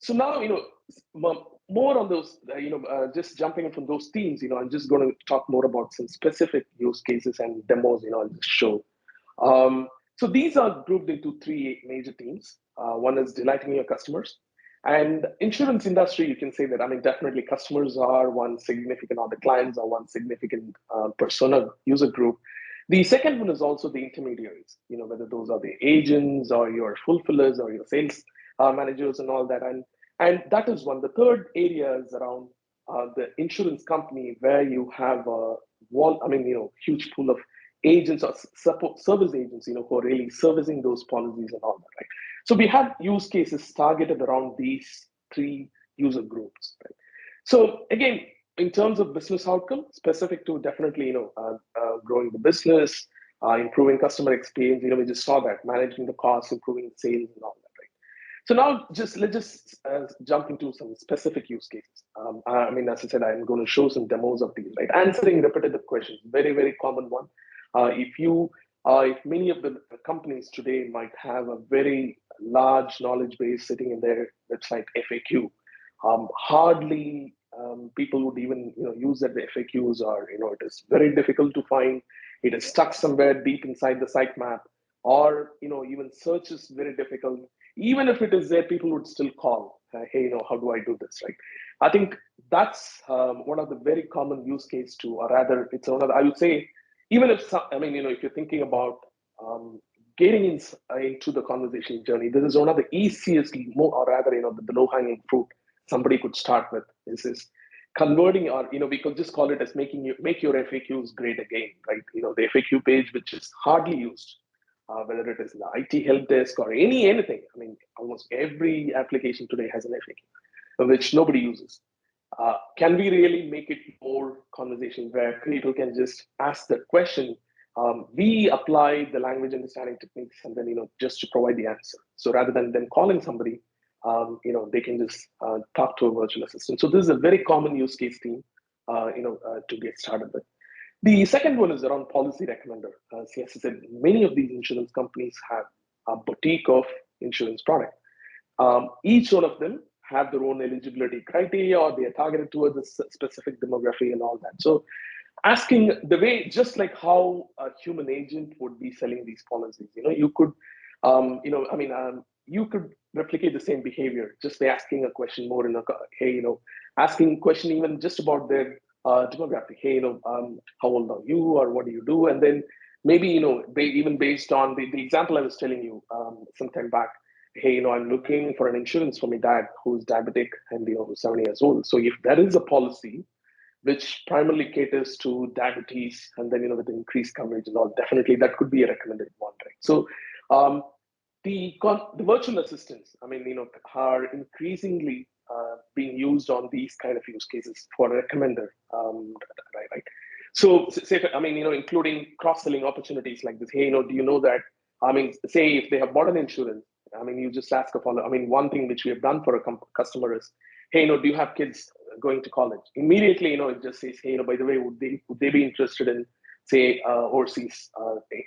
So now, more on those, just jumping in from those themes, I'm just going to talk more about some specific use cases and demos, I'll just show. Um, so these are grouped into three major themes. One is delighting your customers. And insurance industry, you can say that, definitely customers are one significant, or the clients are one significant persona user group. The second one is also the intermediaries, whether those are the agents or your fulfillers or your sales managers and all that. And that is one. The third area is around the insurance company, where you have huge pool of agents or support service agents, who are really servicing those policies and all that, right? So we have use cases targeted around these three user groups, right? So again, in terms of business outcome, specific to definitely, growing the business, improving customer experience, we just saw that, managing the costs, improving sales and all that, right? So now let's just jump into some specific use cases. As I said, I'm going to show some demos of these, right? Answering repetitive questions, very, very common one. If many of the companies today might have a very large knowledge base sitting in their website FAQ, hardly people would even use that the FAQs are, it is very difficult to find. It is stuck somewhere deep inside the sitemap, or even search is very difficult. Even if it is there, people would still call, hey, how do I do this, right? I think that's one of the very common use case to, or rather, it's one of the, I would say, even if if you're thinking about getting into the conversation journey, this is one of the easiest, or rather, the low-hanging fruit somebody could start with. Is converting, or we could just call it as make your FAQs great again, right? The FAQ page, which is hardly used, whether it is the IT help desk or anything. Almost every application today has an FAQ, which nobody uses. Can we really make it more conversation, where people can just ask the question? We apply the language understanding techniques, and then just to provide the answer. So rather than them calling somebody, they can just talk to a virtual assistant. So this is a very common use case theme, to get started with. The second one is around policy recommender. As I said, many of these insurance companies have a boutique of insurance product. Each one of them have their own eligibility criteria, or they are targeted towards a specific demography and all that. So asking the way, just like how a human agent would be selling these policies, you could replicate the same behavior just by asking a question more in a, hey, asking a question even just about their demographic. Hey, how old are you, or what do you do? And then maybe, even based on the example I was telling you some time back, hey, I'm looking for an insurance for my dad who's diabetic and, who's 70 years old. So if there is a policy which primarily caters to diabetes, and then, with increased coverage and all, definitely that could be a recommended one, right? So the virtual assistants, are increasingly being used on these kind of use cases for a recommender, right? So say, including cross-selling opportunities like this. Hey, do you know that, say if they have bought an insurance, you just ask a follow. One thing which we have done for a customer is, hey, do you have kids going to college? Immediately, it just says, hey, by the way, would they be interested in, say, overseas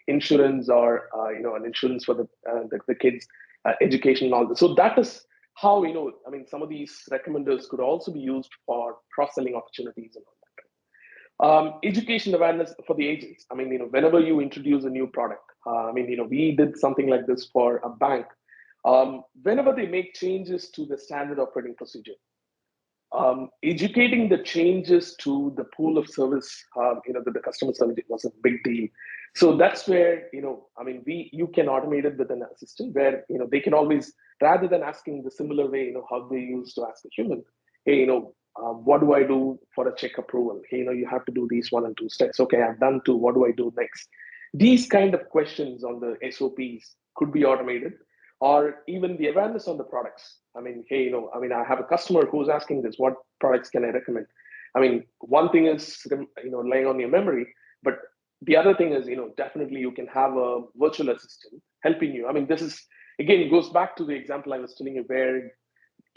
insurance, or an insurance for the kids' education and all that. So that is how, some of these recommenders could also be used for cross-selling opportunities and all that. Education awareness for the agents. Whenever you introduce a new product, we did something like this for a bank. Whenever they make changes to the standard operating procedure, educating the changes to the pool of service, the customer service was a big deal. So that's where, you can automate it with an assistant, where, they can always, rather than asking the similar way, how they used to ask a human, hey, what do I do for a check approval? Hey, you have to do these 1 and 2 steps. Okay, I've done 2. What do I do next? These kind of questions on the SOPs could be automated, or even the awareness on the products. Hey, I have a customer who's asking this, what products can I recommend? One thing is, laying on your memory, but the other thing is, definitely you can have a virtual assistant helping you. This is, again, goes back to the example I was telling you, where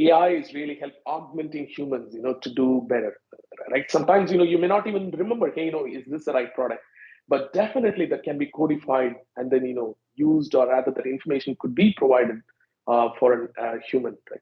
AI is really augmenting humans, to do better, right? Sometimes, you may not even remember, hey, is this the right product? But definitely that can be codified and then, used, or rather that information could be provided for a human, right?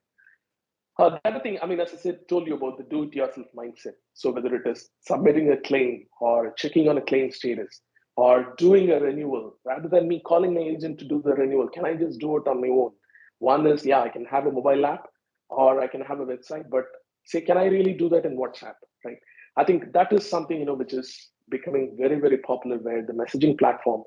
The other thing, I mean, as I said, told you about the do-it-yourself mindset. So whether it is submitting a claim or checking on a claim status or doing a renewal, rather than me calling my agent to do the renewal, can I just do it on my own? One is, yeah, I can have a mobile app or I can have a website, but say, can I really do that in WhatsApp, right? I think that is something, which is becoming very, very popular, where the messaging platform,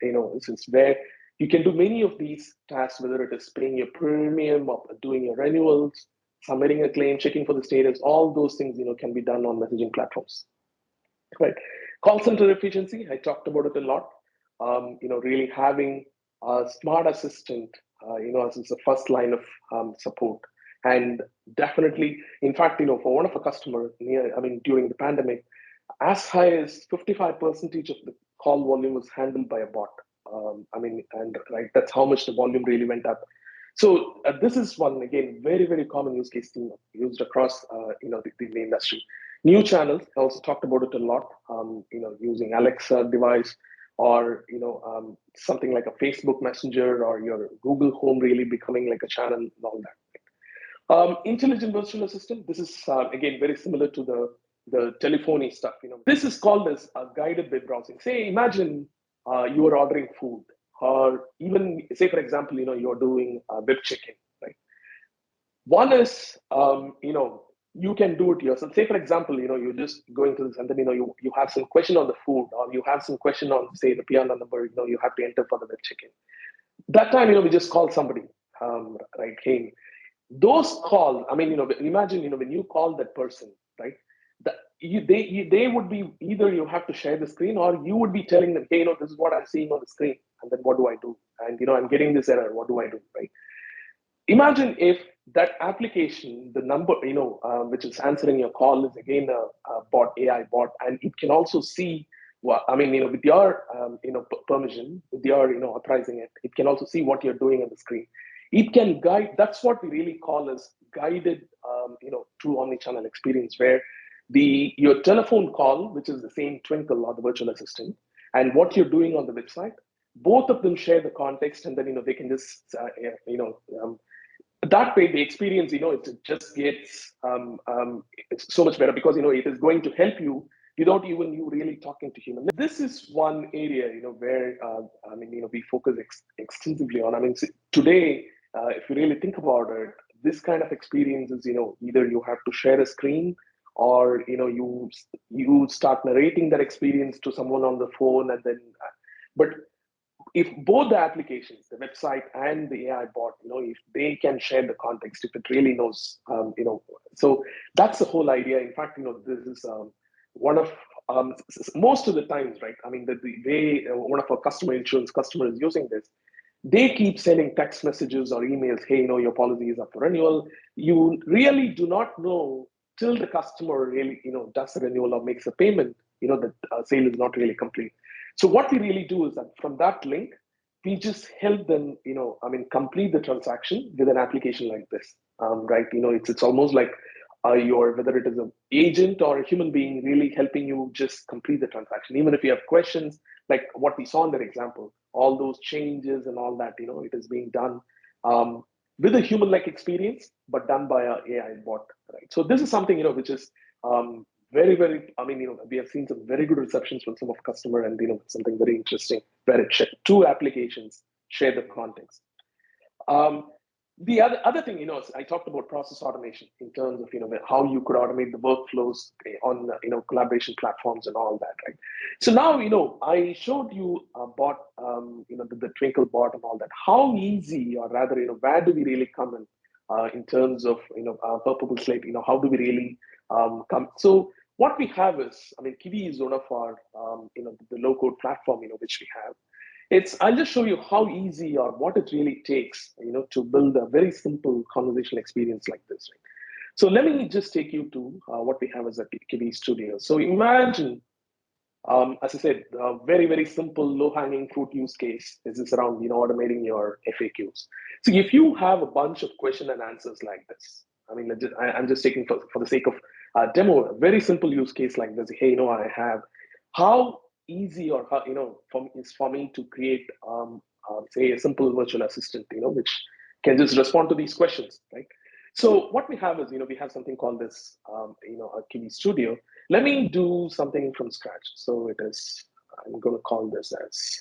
is where you can do many of these tasks, whether it is paying your premium or doing your renewals, submitting a claim, checking for the status. All those things, can be done on messaging platforms, right? Call center efficiency, I talked about it a lot. Really having a smart assistant, as the first line of support. And definitely, in fact, for one of a customer during the pandemic, as high as 55% of the call volume was handled by a bot. And right, that's how much the volume really went up. So this is one, again, very, very common use case used across the industry. New channels, I also talked about it a lot. Using Alexa device, or something like a Facebook Messenger or your Google Home really becoming like a channel and all that. Intelligent virtual assistant. This is again very similar to the telephony stuff. This is called as a guided web browsing. Say, imagine you are ordering food, or even say, for example, you're doing web check-in, right? One is, you can do it yourself. Say, for example, you're just going to this, and then you have some question on the food, or you have some question on, say, the piano number. You have to enter for the web check-in. That time, we just call somebody, right? Hey, those calls, imagine, when you call that person, right? They would be, either you have to share the screen, or you would be telling them, hey, this is what I'm seeing on the screen, and then what do I do? And I'm getting this error, what do I do, right? Imagine if that application, the number, which is answering your call, is again a bot, AI bot, and it can also see, well, with your, permission, with your, authorizing it, it can also see what you're doing on the screen. It can guide. That's what we really call as guided, true omni-channel experience, where your telephone call, which is the same Twinkle or the virtual assistant, and what you're doing on the website, both of them share the context, and then they can just, that way the experience, it just gets it's so much better, because it is going to help you without even you really talking to human. This is one area where we focus extensively on. Today, if you really think about it, this kind of experiences, either you have to share a screen, or you start narrating that experience to someone on the phone, and then but if both the applications, the website and the AI bot, if they can share the context, if it really knows, so that's the whole idea. In fact, this is one of most of the times, right? The way one of our customer insurance customers is using this, they keep sending text messages or emails, hey, your policy is up for renewal. You really do not know till the customer really, does the renewal or makes a payment, that sale is not really complete. So what we really do is that from that link, we just help them, complete the transaction with an application like this, right? It's almost like your, whether it is an agent or a human being, really helping you just complete the transaction. Even if you have questions, like what we saw in that example, all those changes and all that, it is being done with a human-like experience, but done by an AI bot, right? So this is something, which is very, very, we have seen some very good receptions from some of customer, and, something very interesting, where two applications share the context. The other thing, I talked about process automation in terms of, how you could automate the workflows on, collaboration platforms and all that, right? So now, I showed you bot, the Twinkle bot and all that. How easy, or rather, where do we really come in terms of, Purple Slate, how do we really come? So what we have is, Kiwi is one of our, the low-code platform, which we have. I'll just show you how easy, or what it really takes, to build a very simple conversational experience like this. Right? So let me just take you to what we have as a Kiwi Studio. So imagine, as I said, a very, very simple low-hanging fruit use case is this around, automating your FAQs. So if you have a bunch of question and answers like this, I'm just taking for the sake of demo, a very simple use case like this. Hey, I have, how easy, or how, for me to create, say, a simple virtual assistant, which can just respond to these questions, right? So what we have is, we have something called this, a Kiwi Studio. Let me do something from scratch. So it is, I'm going to call this as,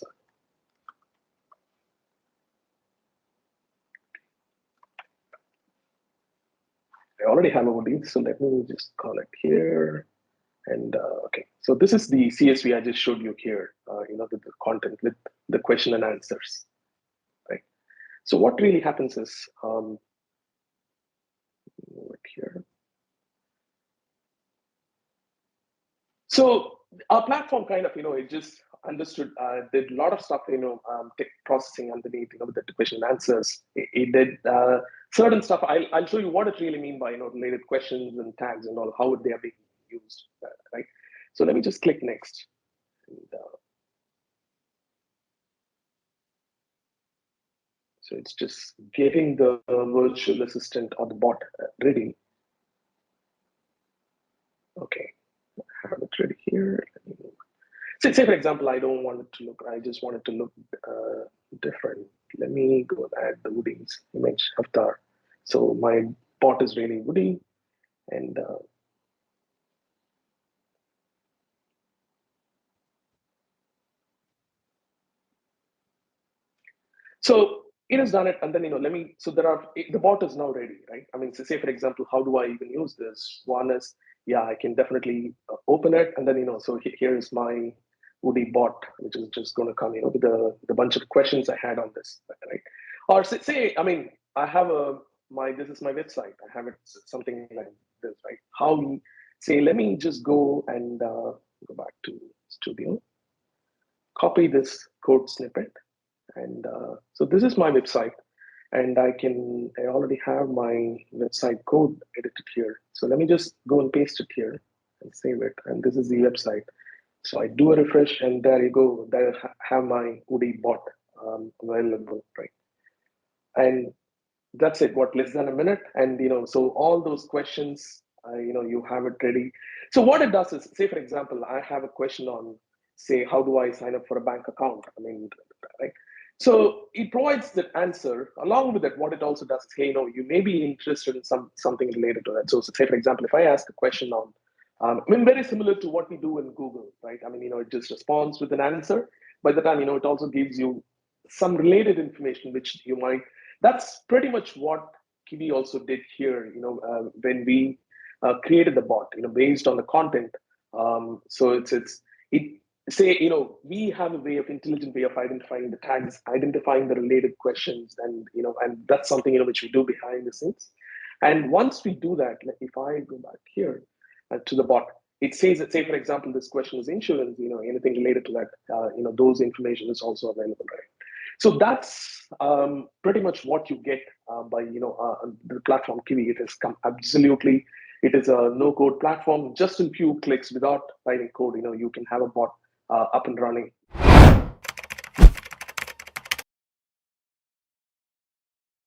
I already have a OD, so let me just call it here. And okay, so this is the CSV I just showed you here, the content with the question and answers, right? So what really happens is, right here. So our platform kind of, it just understood, did a lot of stuff, tech processing underneath, with the question and answers. It did certain stuff. I'll show you what it really mean by, related questions and tags and all, how they are being used, right? So let me just click next. And, so it's just getting the virtual assistant or the bot ready. Okay, I have it ready here. Say for example, I don't want it to look, I just want it to look different. Let me go and add the Woody's image avatar. So my bot is really Woody. And so it has done it. And then, so the bot is now ready, right? I mean, so say for example, how do I even use this? One is, yeah, I can definitely open it. And then, so here's my Woody bot, which is just going to come, with the bunch of questions I had on this, right? Or say, I mean, I have this is my website. I have it something like this, right? How we say, let me just go and go back to Studio, copy this code snippet. And so this is my website, and I already have my website code edited here. So let me just go and paste it here and save it. And this is the website. So I do a refresh, and there you go. There I have my Woody bot available, right? And that's it. What, less than a minute? And so all those questions, you have it ready. So what it does is, say for example, I have a question on, say, how do I sign up for a bank account? I mean, right? So it provides the answer. Along with that, what it also does is, hey, you may be interested in something related to that. So say for example, if I ask a question on, I mean, very similar to what we do in Google, right? I mean, it just responds with an answer. By the time, it also gives you some related information, which you might. That's pretty much what Kiwi also did here. When we created the bot, based on the content. So it say, we have a intelligent way of identifying the tags, identifying the related questions, and that's something, which we do behind the scenes. And once we do that, like if I go back here to the bot, it says that, say for example, this question is insurance, anything related to that, those information is also available, right? So that's pretty much what you get by the platform Kiwi. It is absolutely, it is a no-code platform. Just in few clicks, without writing code, you can have a bot up and running.